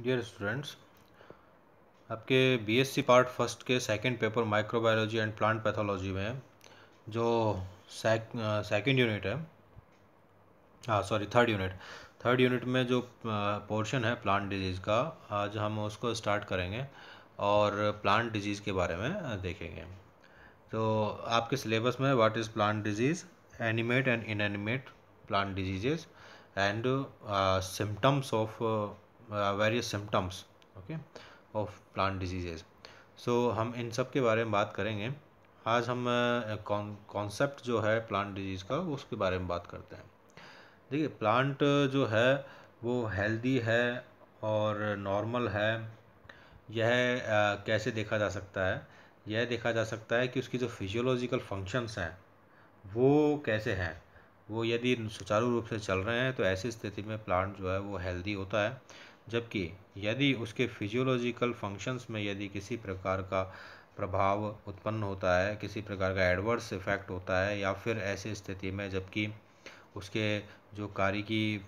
Dear students, आपके BSc part first के second paper microbiology and plant pathology में जो सेकंड यूनिट है, थर्ड यूनिट में जो पोर्शन है प्लांट डिजीज़ का, आज हम उसको स्टार्ट करेंगे और प्लांट डिजीज़ के बारे में देखेंगे। तो आपके सिलेबस में what is plant disease, animate and inanimate plant diseases and symptoms of various symptoms okay of plant diseases. So हम इन सब के बारे में बात करेंगे। आज हम कॉन्सेप्ट जो है प्लांट डिजीज़ का उसके बारे में बात करते हैं। देखिए, प्लांट जो है वो हेल्दी है और नॉर्मल है। यह कैसे देखा जा सकता है? यह देखा जा सकता है कि उसकी जो फिजियोलॉजिकल फंक्शंस हैं वो कैसे हैं। वो यदि सुचारू रूप से चल रहे हैं तो ऐसी स्थिति में प्लांट जो है वो हेल्दी होता है। जबकि यदि उसके फिजियोलॉजिकल फंक्शंस में यदि किसी प्रकार का प्रभाव उत्पन्न होता है, किसी प्रकार का एडवर्स इफेक्ट होता है, या फिर ऐसी स्थिति में जबकि उसके जो कार्य की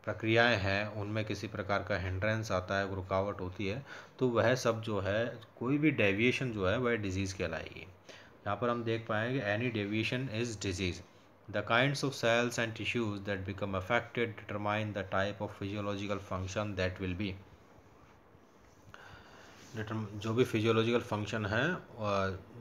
प्रक्रियाएं हैं उनमें किसी प्रकार का हिंड्रेंस आता है, रुकावट होती है, तो वह सब जो है, कोई भी डेविएशन जो है वह डिजीज़ कहलाएगी। यहाँ पर हम देख पाएंगे any deviation is disease. The kinds of cells and tissues that become affected determine the type of physiological function that will be. जो भी फिजियोलॉजिकल फंक्शन है,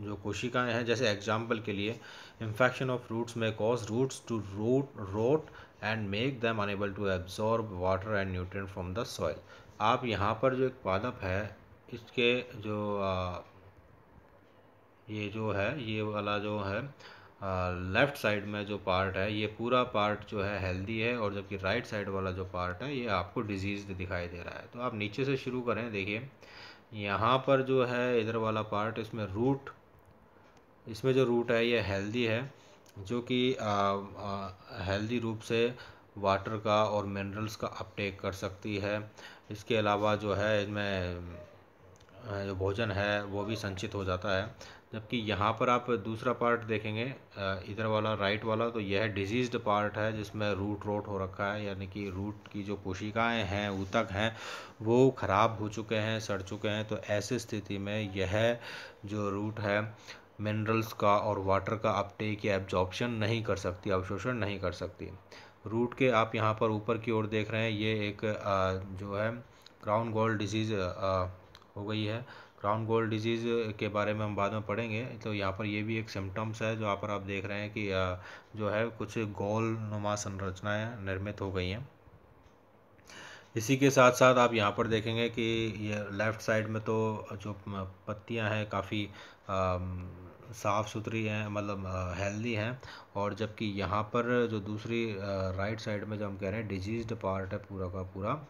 जो कोशिकाएं हैं, जैसे एग्जाम्पल के लिए इन्फेक्शन ऑफ रूट्स में cause roots to rot and make them unable to absorb water and nutrient from the soil. आप यहाँ पर जो एक पादप है, इसके जो ये जो है, ये वाला जो है लेफ़्ट साइड में जो पार्ट है, ये पूरा पार्ट जो है हेल्दी है, और जबकि राइट साइड वाला जो पार्ट है ये आपको डिजीज़ दिखाई दे रहा है। तो आप नीचे से शुरू करें। देखिए, यहाँ पर जो है इधर वाला पार्ट, इसमें जो रूट है ये हेल्दी है, जो कि हेल्दी रूप से वाटर का और मिनरल्स का अपटेक कर सकती है। इसके अलावा जो है इसमें जो भोजन है वो भी संचित हो जाता है। जबकि यहाँ पर आप दूसरा पार्ट देखेंगे, इधर वाला राइट वाला, तो यह डिजीज्ड पार्ट है जिसमें रूट रोट हो रखा है, यानी कि रूट की जो कोशिकाएं हैं, ऊतक हैं, वो ख़राब हो चुके हैं, सड़ चुके हैं। तो ऐसी स्थिति में यह जो रूट है मिनरल्स का और वाटर का अपटेक या एब्जॉर्प्शन नहीं कर सकती, अवशोषण नहीं कर सकती। रूट के आप यहाँ पर ऊपर की ओर देख रहे हैं, ये एक जो है क्राउन गॉल डिजीज़ हो गई है। क्राउन गॉल डिजीज़ के बारे में हम बाद में पढ़ेंगे। तो यहाँ पर ये भी एक सिम्टम्स है, जो यहाँ पर आप देख रहे हैं कि जो है कुछ गोल नुमा संरचनाएं निर्मित हो गई हैं। इसी के साथ साथ आप यहाँ पर देखेंगे कि ये लेफ़्ट साइड में तो जो पत्तियाँ हैं काफ़ी साफ़ सुथरी हैं, मतलब हेल्दी हैं। और जबकि यहाँ पर जो दूसरी राइट साइड में जो हम कह रहे हैं डिजीज्ड पार्ट है पूरा का पूरा,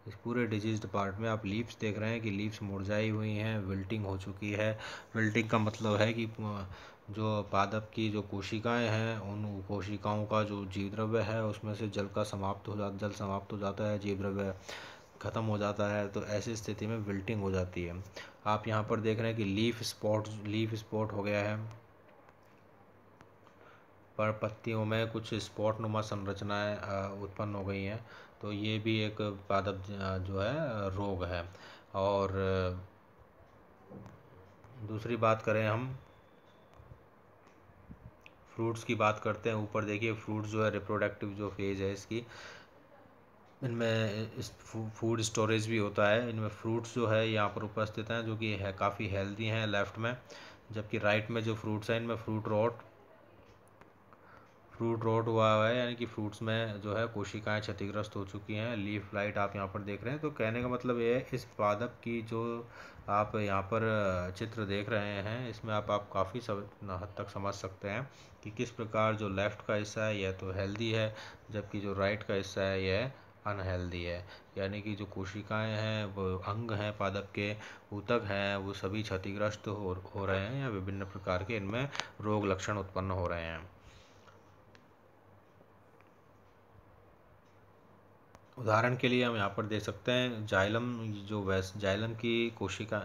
इस पूरे डिजीज्ड पार्ट में आप लीव्स देख रहे हैं कि लीव्स मुरझाई हुई हैं, विल्टिंग हो चुकी है। विल्टिंग का मतलब है कि जो पादप की जो कोशिकाएं हैं, उन कोशिकाओं का जो जीव द्रव्य है उसमें से जल समाप्त हो जाता है, जीव द्रव्य ख़त्म हो जाता है। तो ऐसी स्थिति में विल्टिंग हो जाती है। आप यहाँ पर देख रहे हैं कि लीफ स्पॉट हो गया है, पर पत्तियों में कुछ स्पॉट नुमा संरचनाएं उत्पन्न हो गई हैं। तो ये भी एक पादप जो है रोग है। और दूसरी बात करें, हम फ्रूट्स की बात करते हैं। ऊपर देखिए, फ्रूट्स जो है रिप्रोडक्टिव जो फेज़ है इसकी, इनमें इस फूड स्टोरेज भी होता है। इनमें फ्रूट्स जो है यहाँ पर उपस्थित हैं, जो कि है काफ़ी हेल्दी हैं लेफ़्ट में। जबकि राइट में जो फ्रूट्स हैं, इनमें फ्रूट रोट हुआ है, यानी कि फ्रूट्स में जो है कोशिकाएं क्षतिग्रस्त हो चुकी हैं। लीफ लाइट आप यहाँ पर देख रहे हैं। तो कहने का मतलब ये है, इस पादप की जो आप यहाँ पर चित्र देख रहे हैं, इसमें आप काफ़ी हद तक समझ सकते हैं कि किस प्रकार जो लेफ़्ट का हिस्सा है यह तो हेल्दी है, जबकि जो राइट का हिस्सा है यह अनहेल्दी है। यानी कि जो कोशिकाएं हैं, वो अंग हैं पादप के, ऊतक हैं, वो सभी क्षतिग्रस्त हो रहे हैं, या विभिन्न प्रकार के इनमें रोग लक्षण उत्पन्न हो रहे हैं। उदाहरण के लिए हम यहाँ पर देख सकते हैं जाइलम,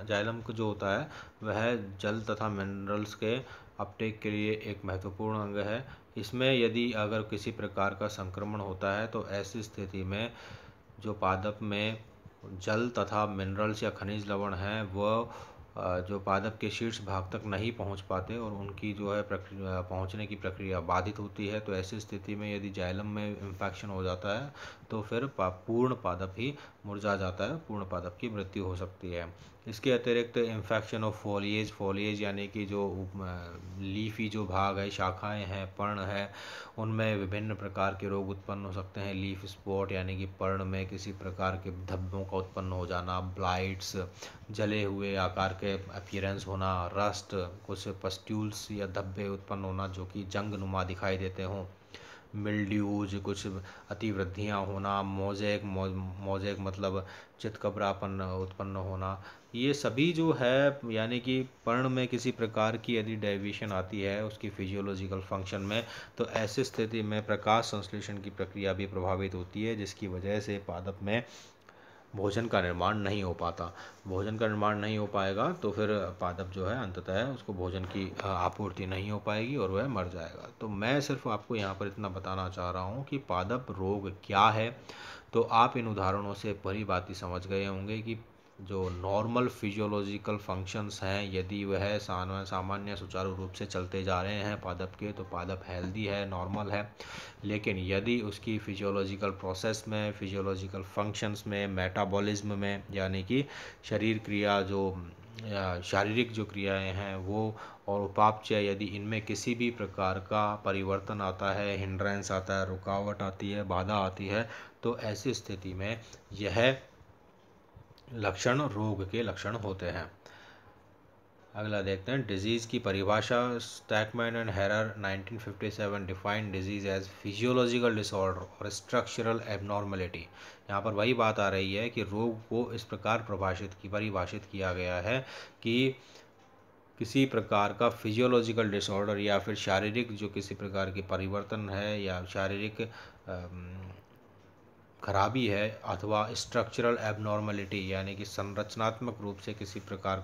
जाइलम को जो होता है वह जल तथा मिनरल्स के अपटेक के लिए एक महत्वपूर्ण अंग है। इसमें यदि अगर किसी प्रकार का संक्रमण होता है तो ऐसी स्थिति में जो पादप में जल तथा मिनरल्स या खनिज लवण हैं वह जो पादप के शीर्ष भाग तक नहीं पहुंच पाते और उनकी जो है प्रक्रिया पहुंचने की प्रक्रिया बाधित होती है। तो ऐसी स्थिति में यदि जाइलम में इन्फेक्शन हो जाता है तो फिर पूर्ण पादप ही मुरझा जाता है, पूर्ण पादप की मृत्यु हो सकती है। इसके अतिरिक्त इन्फेक्शन ऑफ फोलिएज, फोलिएज यानी कि जो लीफी जो भाग है, शाखाएं हैं, पर्ण है, उनमें विभिन्न प्रकार के रोग उत्पन्न हो सकते हैं। लीफ स्पॉट यानी कि पर्ण में किसी प्रकार के धब्बों का उत्पन्न हो जाना, ब्लाइट्स, जले हुए आकार के अपीयरेंस होना, रस्ट, कुछ पस्ट्यूल्स या धब्बे उत्पन्न होना जो कि जंग नुमा दिखाई देते हों, मिल्ड्यूज, कुछ अतिवृद्धियाँ होना, मोज़ेक, मोज़ेक मतलब चितकबरापन उत्पन्न होना, ये सभी जो है यानी कि पर्ण में किसी प्रकार की यदि डेविएशन आती है उसकी फिजियोलॉजिकल फंक्शन में, तो ऐसी स्थिति में प्रकाश संश्लेषण की प्रक्रिया भी प्रभावित होती है, जिसकी वजह से पादप में भोजन का निर्माण नहीं हो पाता। भोजन का निर्माण नहीं हो पाएगा तो फिर पादप जो है अंततः उसको भोजन की आपूर्ति नहीं हो पाएगी और वह मर जाएगा। तो मैं सिर्फ आपको यहाँ पर इतना बताना चाह रहा हूँ कि पादप रोग क्या है। तो आप इन उदाहरणों से भली भांति समझ गए होंगे कि जो नॉर्मल फिजियोलॉजिकल फंक्शंस हैं यदि वह सामान्य सुचारू रूप से चलते जा रहे हैं पादप के, तो पादप हेल्दी है, नॉर्मल है। लेकिन यदि उसकी फिजियोलॉजिकल प्रोसेस में, फिजियोलॉजिकल फंक्शंस में, मेटाबॉलिज्म में यानी कि शरीर क्रिया जो शारीरिक जो क्रियाएं हैं वो और उपापचय, यदि इनमें किसी भी प्रकार का परिवर्तन आता है, हिंड्रेंस आता है, रुकावट आती है, बाधा आती है, तो ऐसी स्थिति में यह लक्षण रोग के लक्षण होते हैं। अगला देखते हैं डिजीज़ की परिभाषा। Stakman and Harrar 1957 define disease as physiological disorder और स्ट्रक्चरल एबनॉर्मलिटी। यहाँ पर वही बात आ रही है कि रोग को इस प्रकार परिभाषित किया गया है कि किसी प्रकार का फिजियोलॉजिकल डिसऑर्डर या फिर शारीरिक जो किसी प्रकार की परिवर्तन है या शारीरिक खराबी है अथवा स्ट्रक्चरल एबनॉर्मलिटी यानी कि संरचनात्मक रूप से किसी प्रकार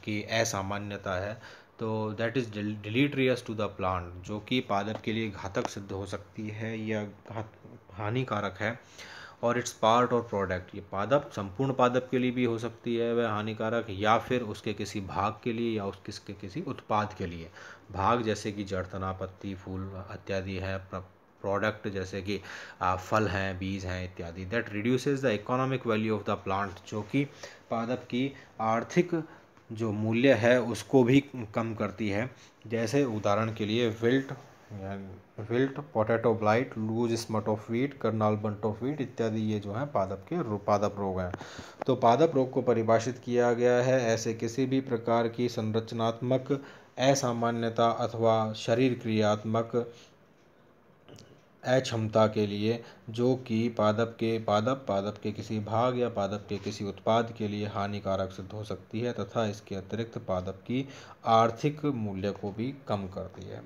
की असामान्यता है, तो that is deleterious to the plant, जो कि पादप के लिए घातक सिद्ध हो सकती है या हानिकारक है। और इट्स पार्ट और प्रोडक्ट, ये पादप संपूर्ण पादप के लिए भी हो सकती है वह हानिकारक, या फिर उसके किसी भाग के लिए या उसके किसी उत्पाद के लिए। भाग जैसे कि जड़, तना, पत्ती, फूल इत्यादि है। प्रोडक्ट जैसे कि फल हैं, बीज हैं इत्यादि। That reduces the economic value of the plant, जो कि पादप की आर्थिक जो मूल्य है उसको भी कम करती है। जैसे उदाहरण के लिए wilt, potato blight, loose smut of wheat, Karnal bunt of wheat इत्यादि ये जो है पादप रोग हैं। तो पादप रोग को परिभाषित किया गया है ऐसे किसी भी प्रकार की संरचनात्मक असामान्यता अथवा शरीर क्रियात्मक अक्षमता के लिए, जो कि पादप के किसी भाग या पादप के किसी उत्पाद के लिए हानिकारक सिद्ध हो सकती है तथा इसके अतिरिक्त पादप की आर्थिक मूल्य को भी कम करती है।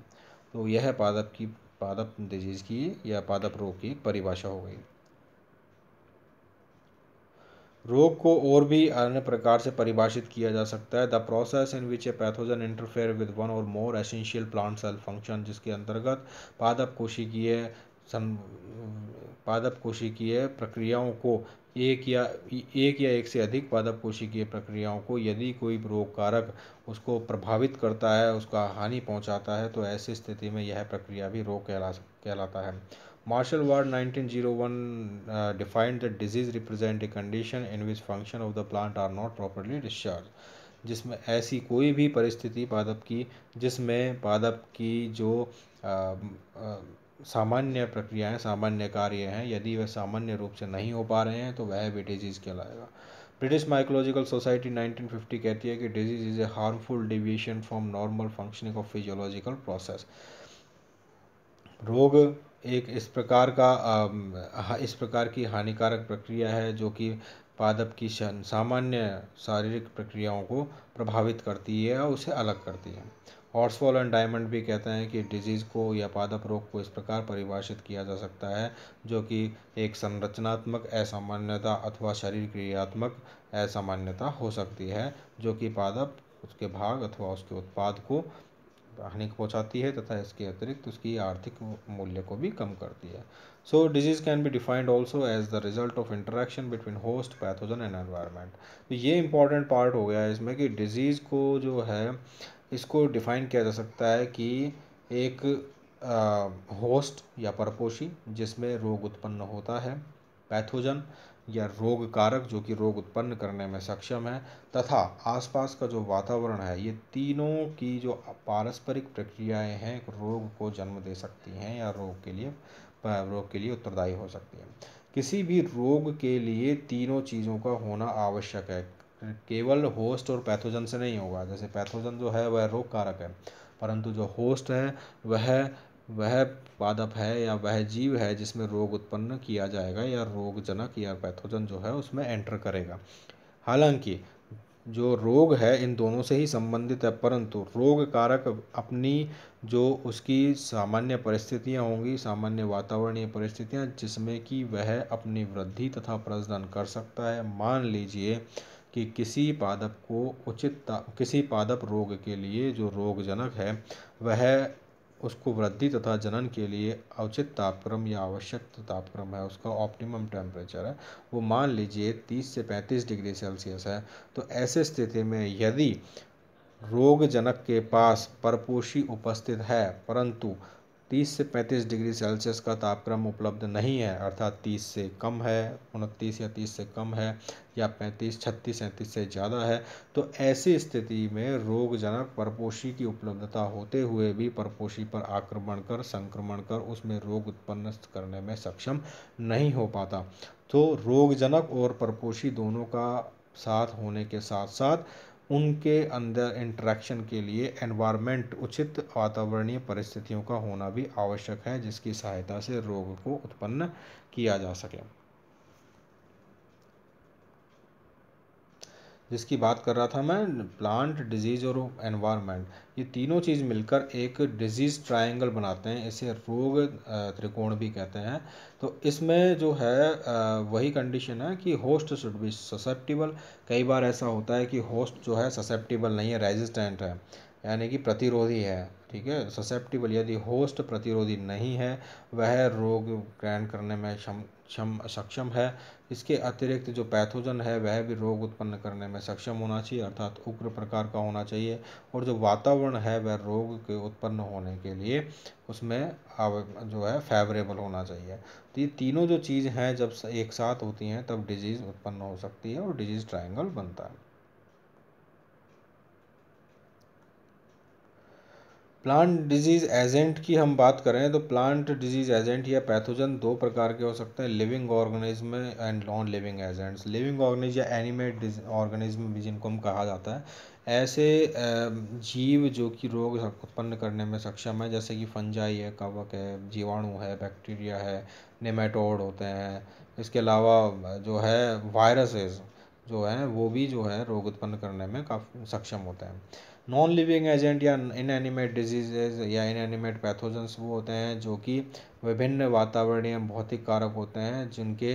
तो यह पादप डिजीज़ की या पादप रोग की परिभाषा हो गई। रोग को और भी अन्य प्रकार से परिभाषित किया जा सकता है। The process in which a pathogen interfere with one or more essential plant cell function, जिसके अंतर्गत पादप कोशिकीय प्रक्रियाओं को एक या एक से अधिक पादप कोशिकीय प्रक्रियाओं को यदि कोई रोग कारक उसको प्रभावित करता है, उसका हानि पहुंचाता है, तो ऐसी स्थिति में यह प्रक्रिया भी रोग कहलाता है। Marshall Ward 1901 defined that disease represent a condition in which function of the plant are not properly discharged, जिसमें ऐसी कोई भी परिस्थिति पादप की जिसमें पादप की जो सामान्य प्रक्रियाएं, सामान्य कार्य हैं, यदि वह सामान्य रूप से नहीं हो पा रहे हैं तो वह भी डिजीज़ कहलाएगा। ब्रिटिश माइकोलॉजिकल सोसाइटी 1950 कहती है कि disease is a harmful deviation from normal functioning of physiological process. रोग एक इस प्रकार की हानिकारक प्रक्रिया है जो कि पादप की सामान्य शारीरिक प्रक्रियाओं को प्रभावित करती है और उसे अलग करती है। हॉर्सफॉल एंड डायमंड भी कहते हैं कि डिजीज़ को या पादप रोग को इस प्रकार परिभाषित किया जा सकता है जो कि एक संरचनात्मक असामान्यता अथवा शरीर क्रियात्मक असामान्यता हो सकती है, जो कि पादप, उसके भाग अथवा उसके उत्पाद को हानि पहुंचाती है तथा इसके अतिरिक्त उसकी आर्थिक मूल्य को भी कम करती है। So disease can be defined also as the result of interaction between host, pathogen and environment. तो ये इंपॉर्टेंट पार्ट हो गया है इसमें कि डिजीज़ को जो है इसको डिफाइन किया जा सकता है कि एक होस्ट या परपोषी जिसमें रोग उत्पन्न होता है, पैथोजन या रोग कारक जो कि रोग उत्पन्न करने में सक्षम है, तथा आसपास का जो वातावरण है, ये तीनों की जो पारस्परिक प्रक्रियाएं हैं रोग को जन्म दे सकती हैं या रोग के लिए उत्तरदायी हो सकती हैं। किसी भी रोग के लिए तीनों चीज़ों का होना आवश्यक है, केवल होस्ट और पैथोजन से नहीं होगा। जैसे पैथोजन जो है वह रोग कारक है, परंतु जो होस्ट है वह पादप है या वह जीव है जिसमें रोग उत्पन्न किया जाएगा या रोगजनक या पैथोजन जो है उसमें एंटर करेगा। हालांकि जो रोग है इन दोनों से ही संबंधित है, परंतु रोग कारक अपनी जो उसकी सामान्य परिस्थितियां होंगी, सामान्य वातावरणीय परिस्थितियां जिसमें कि वह अपनी वृद्धि तथा प्रजनन कर सकता है। मान लीजिए कि किसी पादप रोग के लिए जो रोगजनक है वह उसको वृद्धि तथा जनन के लिए उचित तापक्रम या आवश्यक तापक्रम है, उसका ऑप्टिमम टेम्परेचर है, वो मान लीजिए 30 से 35 डिग्री सेल्सियस है। तो ऐसे स्थिति में यदि रोगजनक के पास परपोषी उपस्थित है परंतु 30 से 35 डिग्री सेल्सियस का तापक्रम उपलब्ध नहीं है, अर्थात 30 से कम है, 29 या 30 से कम है, या 35, 36, 37 से ज़्यादा है, तो ऐसी स्थिति में रोगजनक परपोषी की उपलब्धता होते हुए भी परपोषी पर आक्रमण कर, संक्रमण कर उसमें रोग उत्पन्न करने में सक्षम नहीं हो पाता। तो रोगजनक और परपोषी दोनों का साथ होने के साथ साथ उनके अंदर इंटरेक्शन के लिए एनवायरनमेंट, उचित वातावरणीय परिस्थितियों का होना भी आवश्यक है जिसकी सहायता से रोग को उत्पन्न किया जा सके। जिसकी बात कर रहा था मैं, प्लांट, डिजीज़ और एनवायरनमेंट, ये तीनों चीज़ मिलकर एक डिजीज़ ट्रायंगल बनाते हैं, इसे रोग त्रिकोण भी कहते हैं। तो इसमें जो है वही कंडीशन है कि होस्ट शुड बी ससेप्टिबल। कई बार ऐसा होता है कि होस्ट जो है ससेप्टिबल नहीं है, रेजिस्टेंट है, यानी कि प्रतिरोधी है। ठीक है, ससेप्टिबल, यदि होस्ट प्रतिरोधी नहीं है, वह रोग ग्रहण करने में सक्षम है। इसके अतिरिक्त जो पैथोजन है वह भी रोग उत्पन्न करने में सक्षम होना चाहिए, अर्थात उग्र प्रकार का होना चाहिए। और जो वातावरण है वह रोग के उत्पन्न होने के लिए उसमें जो है फेवरेबल होना चाहिए। तो ये तीनों जो चीज़ हैं जब एक साथ होती हैं तब डिजीज़ उत्पन्न हो सकती है और डिजीज़ ट्रायंगल बनता है। प्लांट डिजीज एजेंट की हम बात करें तो प्लांट डिजीज एजेंट या पैथोजन दो प्रकार के हो सकते हैं, living organism and non living agents. Living organism या एनिमेट ऑर्गेनिज्म भी जिनको हम कहा जाता है, ऐसे जीव जो कि रोग उत्पन्न करने में सक्षम है, जैसे कि फंजाई है, कवक है, जीवाणु है, बैक्टीरिया है, नेमेटोड होते हैं। इसके अलावा जो है वायरसेस जो हैं वो भी जो है रोग उत्पन्न करने में काफ़ी सक्षम होते हैं। नॉन लिविंग एजेंट या इनएनिमेट डिजीजेज या इनएनिमेट पैथोजेंस वो होते हैं जो कि विभिन्न वातावरणीय भौतिक कारक होते हैं जिनके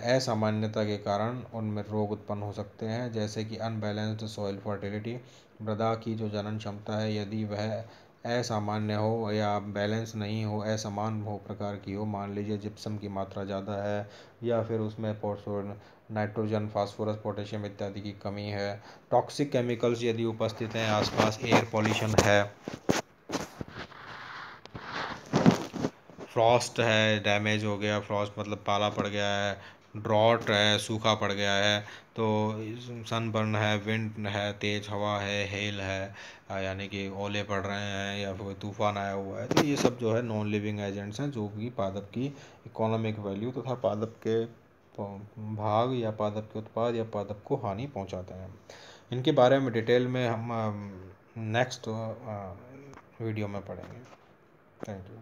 असामान्यता के कारण उनमें रोग उत्पन्न हो सकते हैं, जैसे कि अनबैलेंस्ड सॉइल फर्टिलिटी, मृदा की जो जनन क्षमता है यदि वह असामान्य हो या बैलेंस नहीं हो, असमान हो प्रकार की हो, मान लीजिए जिप्सम की मात्रा ज़्यादा है या फिर उसमें नाइट्रोजन, फास्फोरस, पोटेशियम इत्यादि की कमी है, टॉक्सिक केमिकल्स यदि उपस्थित हैं आसपास, एयर पॉल्यूशन है, फ्रॉस्ट है, डैमेज हो गया, फ्रॉस्ट मतलब पाला पड़ गया है, ड्रॉट है, सूखा पड़ गया है, तो सनबर्न है, विंड है, तेज हवा है, हेल है, यानी कि ओले पड़ रहे हैं या फिर तूफान आया हुआ है, तो ये सब जो है नॉन लिविंग एजेंट्स हैं जो कि पादप की इकोनॉमिक वैल्यू तथा पादप के भाग या पादप के उत्पाद या पादप को हानि पहुंचाते हैं। इनके बारे में डिटेल में हम नेक्स्ट वीडियो में पढ़ेंगे। Thank you.